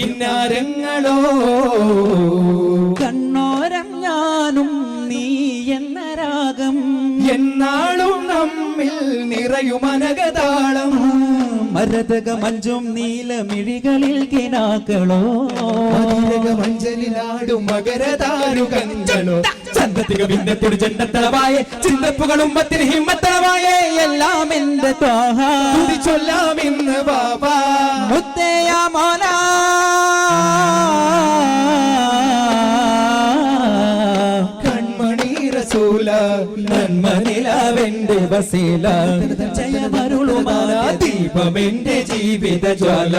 കിന്നാരങ്ങളോ കണ്ണോരം ഞാനും നീ എന്ന രാഗം എന്നാളും നമ്മിൽ നിറയും അനകതാളം മരതക മഞ്ചും നീലമിഴികളിൽ കിനാക്കളോ മഞ്ചലിലാടും മകരതാരുകങ്ങളോ ചന്തത്തിക ഭിന്നത്തോട് ചെണ്ടത്തളവായേ ചിന്തപ്പുകളും മത്തിന് ഹിമ്മത്തളവായേ എല്ലാം എന്റെ ത്വാഹ ചൊല്ലാം ഇന്ന് ബാബാ മുത്തയ മോന കൺമണി റസൂല നന്മനിലാവെന്റെ വസീല ജയമരുളുമാ ദീപമെന്റെ ജീവിത ജ്വാല